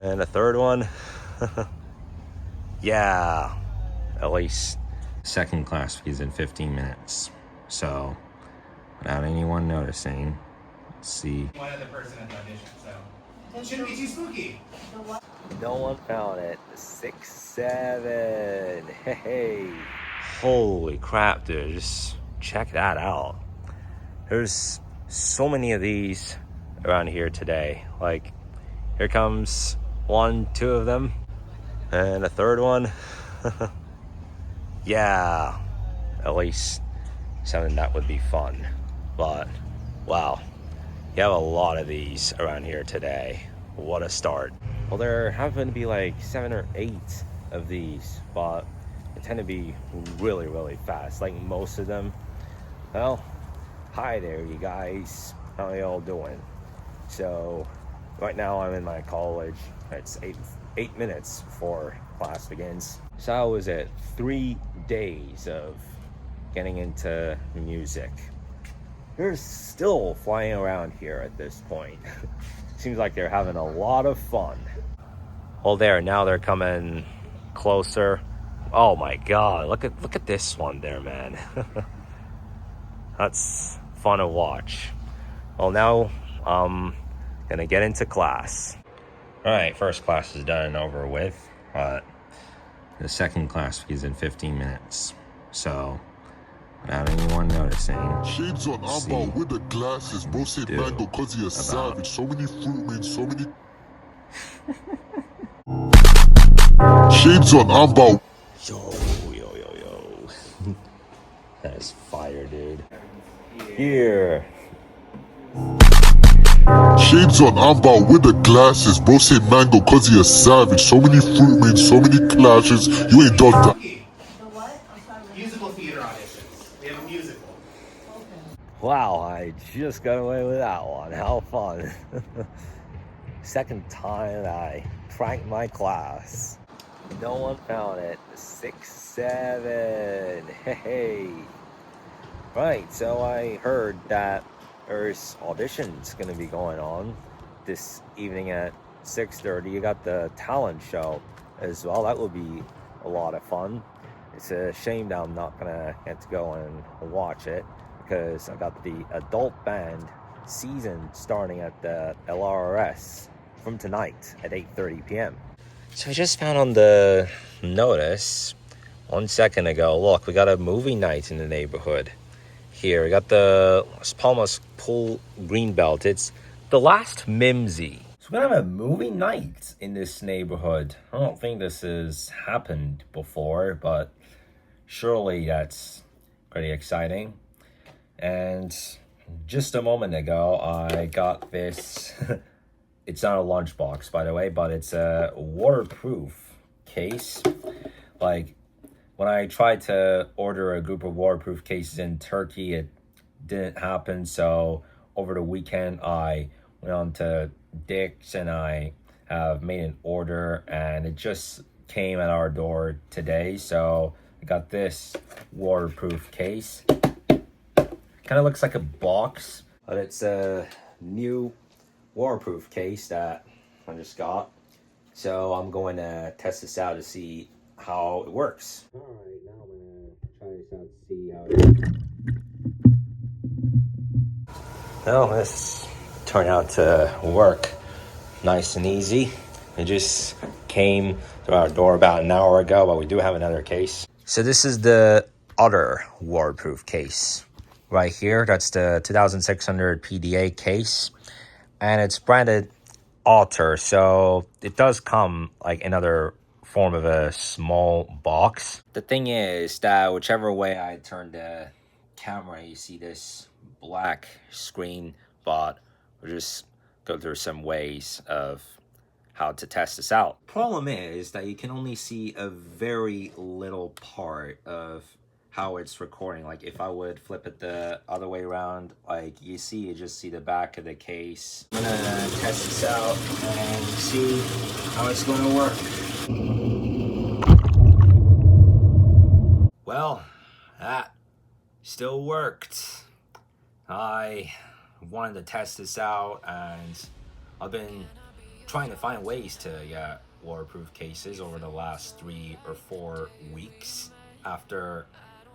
And a third one. Yeah, at least second class begins in 15 minutes. So, without anyone noticing, let's see. One other person at the audition, so it shouldn't be too spooky. No one found it. 6-7. Hey. Holy crap, dude. Just check that out. There's so many of these around here today. Like, here comes 1, 2 of them. And a third one. Yeah, at least something that would be fun. But, wow. You have a lot of these around here today. What a start. Well, there happen to be like 7 or 8 of these, but they tend to be really, really fast. Like most of them. Well, hi there, you guys. How are y'all doing? So, right now I'm in my college. It's 8 minutes before class begins. So how was it? 3 days of getting into music. They're still flying around here at this point. Seems like they're having a lot of fun. Well, now they're coming closer. Oh my god, look at this one there, man. That's fun to watch. Well, now I'm gonna get into class. All right, first class is done and over with, but the second class begins in 15 minutes. So, without anyone noticing, shades on Amber with the glasses. Bro said mango cause he a savage. So many fruit men, so many shades on Amber. Yo. That is fire, dude. Here. Shades on Amber with the glasses. Bro said mango cause he a savage. So many fruit men, so many clashes. You ain't done that. The what? Musical theater auditions. We have a musical. Wow, I just got away with that one. How fun. Second time that I pranked my class. No one found it. 6-7. Hey. Right, so I heard that there's auditions gonna be going on this evening at 6:30. You got the talent show as well. That will be a lot of fun. It's a shame that I'm not gonna get to go and watch it because I got the adult band season starting at the LRS from tonight at 8:30 p.m. So I just found on the notice 1 second ago, look, we got a movie night in the neighborhood. Here, we got the Las Palmas Pool Greenbelt. It's the last Mimsy. So we're gonna have a movie night in this neighborhood. I don't think this has happened before, but surely that's pretty exciting. And just a moment ago, I got this. It's not a lunchbox, by the way, but it's a waterproof case. Like, when I tried to order a group of waterproof cases in Turkey, it didn't happen. So over the weekend, I went on to Dick's and I have made an order and it just came at our door today. So I got this waterproof case. Kind of looks like a box, but it's a new waterproof case that I just got. So I'm going to test this out to see how it works. All right, now I'm gonna try this out to see how it works. Well, this turned out to work nice and easy. It just came to our door about an hour ago, but we do have another case. So this is the other waterproof case right here. That's the 2600 PDA case, and it's branded Alter, so it does come like another form of a small box. The thing is that whichever way I turn the camera, you see this black screen, but we'll just go through some ways of how to test this out. Problem is that you can only see a very little part of how it's recording. Like if I would flip it the other way around, like you just see the back of the case. I'm gonna test this out and see how it's gonna work. Well, that still worked. I wanted to test this out and I've been trying to find ways to get waterproof cases over the last 3 or 4 weeks after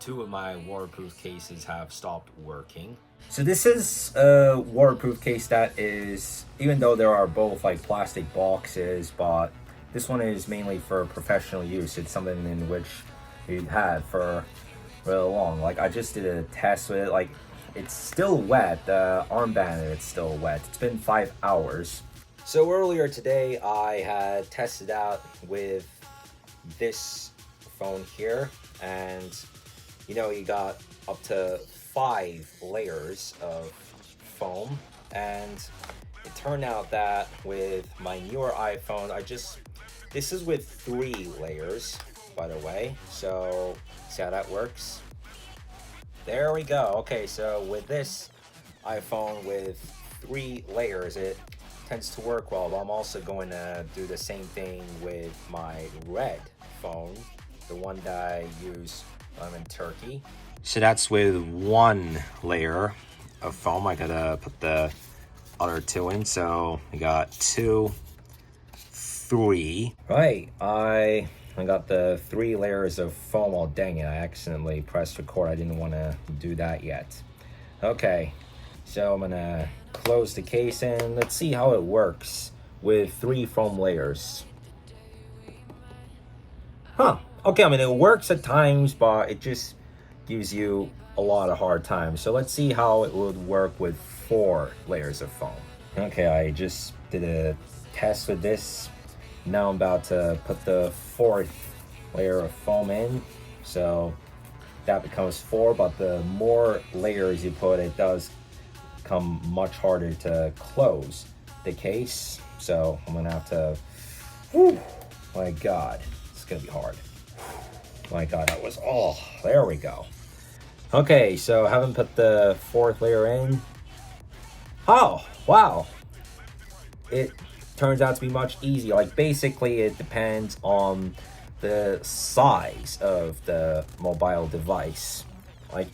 2 of my waterproof cases have stopped working. So this is a waterproof case that is, even though there are both like plastic boxes, but this one is mainly for professional use. It's something in which you've had for really long. Like I just did a test with it. Like it's still wet. The armband it's still wet. It's been 5 hours. So earlier today I had tested out with this phone here, and you know, you got up to 5 layers of foam, and it turned out that with my newer iPhone, this is with 3 layers, by the way. So see how that works? There we go. Okay, so with this iPhone with 3 layers, it tends to work well, but I'm also going to do the same thing with my red phone, the one that I use when I'm in Turkey. So that's with 1 layer of foam. I gotta put the other 2 in, so we got 2, 3. Right, I got the 3 layers of foam. Oh dang it, I accidentally pressed record. I didn't want to do that yet. Okay, so I'm gonna close the case and let's see how it works with 3 foam layers. Huh, okay, I mean it works at times, but it just gives you a lot of hard time. So let's see how it would work with 4 layers of foam. Okay, I just did a test with this. Now I'm about to put the 4th layer of foam in. So that becomes 4, but the more layers you put, it does become much harder to close the case. So I'm gonna have to, whew, my God, it's gonna be hard. My God, that was, oh, there we go. Okay, so I haven't put the 4th layer in. Oh, wow. It turns out to be much easier. Like basically it depends on the size of the mobile device. Like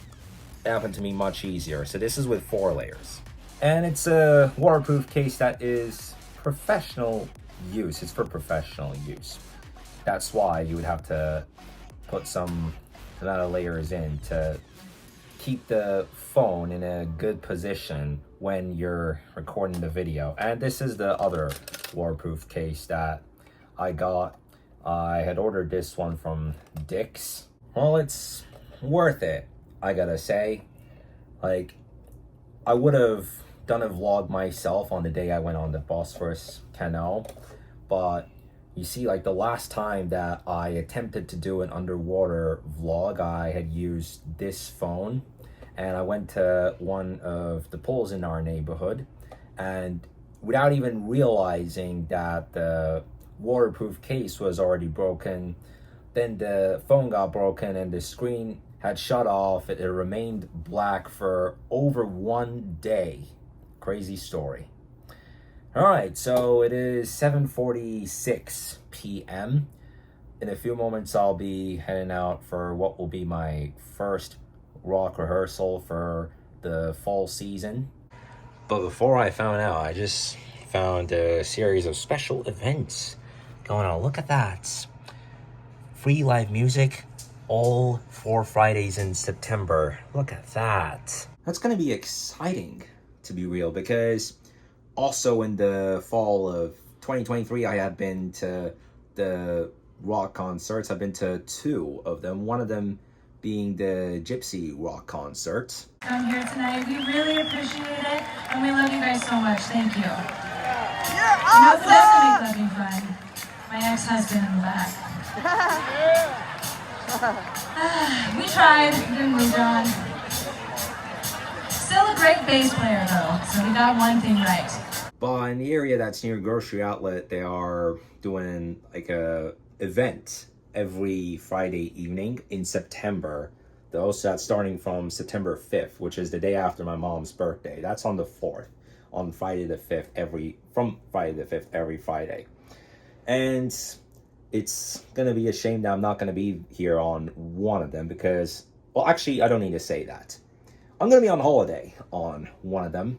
it happened to me much easier. So this is with 4 layers. And it's a waterproof case that is professional use. It's for professional use. That's why you would have to put some amount of layers in to keep the phone in a good position when you're recording the video. And this is the other waterproof case that I got. I had ordered this one from Dick's. Well, it's worth it, I gotta say. Like, I would have done a vlog myself on the day I went on the Bosphorus Canal, but you see, like the last time that I attempted to do an underwater vlog, I had used this phone, and I went to one of the pools in our neighborhood, and without even realizing that the waterproof case was already broken, then the phone got broken and the screen had shut off. It remained black for over 1 day. Crazy story. All right, so it is 7:46 p.m. In a few moments, I'll be heading out for what will be my first rock rehearsal for the fall season. But before I found out, I just found a series of special events going on. Look at that. Free live music all 4 Fridays in September. Look at that. That's going to be exciting, to be real, because also in the fall of 2023, I have been to the rock concerts. I've been to 2 of them, one of them being the Gypsy rock concert. I'm here tonight. We really appreciate it, and we love you guys so much. Thank you. You're Now, who awesome! doesn't make loving fun? My ex-husband in the back. We tried, didn't we, John? Still a great bass player, though, so we got one thing right. But in the area that's near Grocery Outlet, they are doing like a event every Friday evening in September. So that's starting from September 5th, which is the day after my mom's birthday. That's on the 4th, on Friday the 5th, from Friday the 5th every Friday. And it's gonna be a shame that I'm not gonna be here on one of them because, well, actually, I don't need to say that. I'm gonna be on holiday on one of them.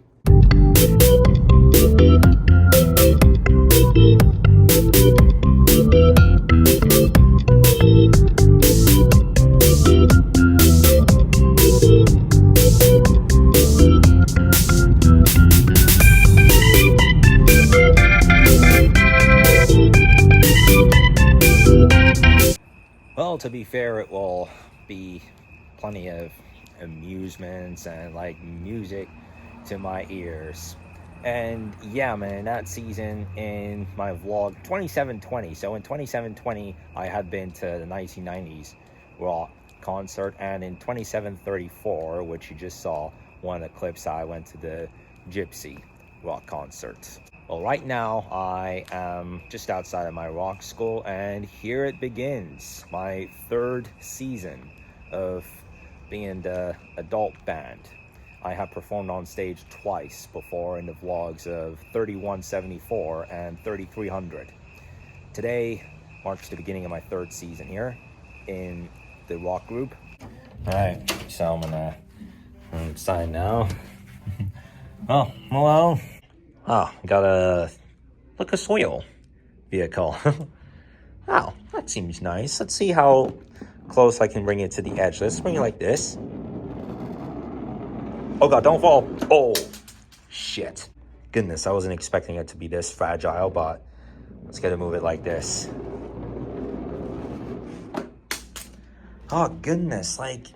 Well, to be fair, it will be plenty of amusements and like music to my ears. And yeah, man, that season in my vlog 2720. So in 2720, I had been to the 1990s rock concert, and in 2734, which you just saw one of the clips, I went to the Gypsy rock concerts. Well, right now I am just outside of my rock school, and here it begins, my third season of being the adult band. I have performed on stage twice before in the vlogs of 3174 and 3300. Today marks the beginning of my third season here in the rock group. All right, so I'm inside now. Oh, hello. Oh, got a Lucas Oil vehicle. Wow, that seems nice. Let's see how close I can bring it to the edge. Let's bring it like this. Oh God, don't fall. Oh, shit. Goodness, I wasn't expecting it to be this fragile, but let's get to move it like this. Oh goodness, like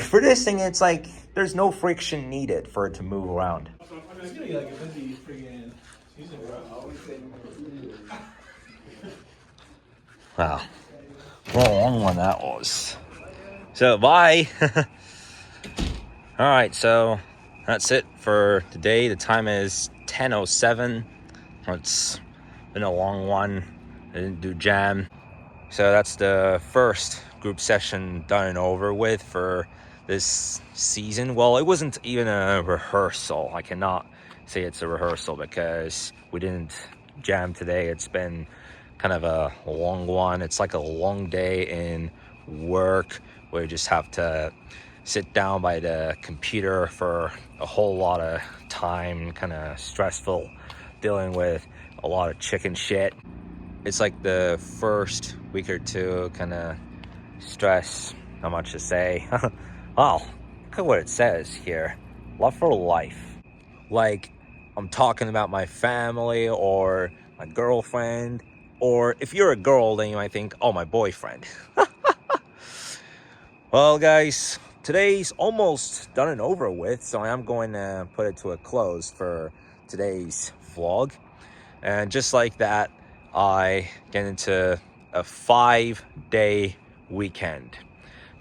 for this thing, it's like there's no friction needed for it to move around. Wow, what a long one that was. So bye. All right, so that's it for today. The time is 10:07. It's been a long one. I didn't do jam. So that's the first group session done and over with for this season. Well, it wasn't even a rehearsal. I cannot say it's a rehearsal because we didn't jam today. It's been kind of a long one. It's like a long day in work where you just have to sit down by the computer for a whole lot of time, kind of stressful, dealing with a lot of chicken shit. It's like the first week or two kind of stress, not much to say. Wow, look at what it says here. Love for life. Like I'm talking about my family or my girlfriend, or if you're a girl, then you might think, oh, my boyfriend. Well, guys, today's almost done and over with, so I am going to put it to a close for today's vlog. And just like that, I get into a 5-day weekend.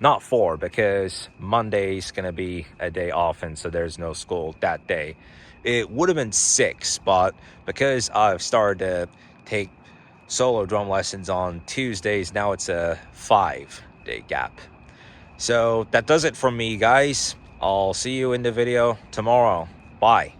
Not 4, because Monday's gonna be a day off, and so there's no school that day. It would have been 6, but because I've started to take solo drum lessons on Tuesdays, now it's a 5-day gap. So that does it from me, guys. I'll see you in the video tomorrow. Bye.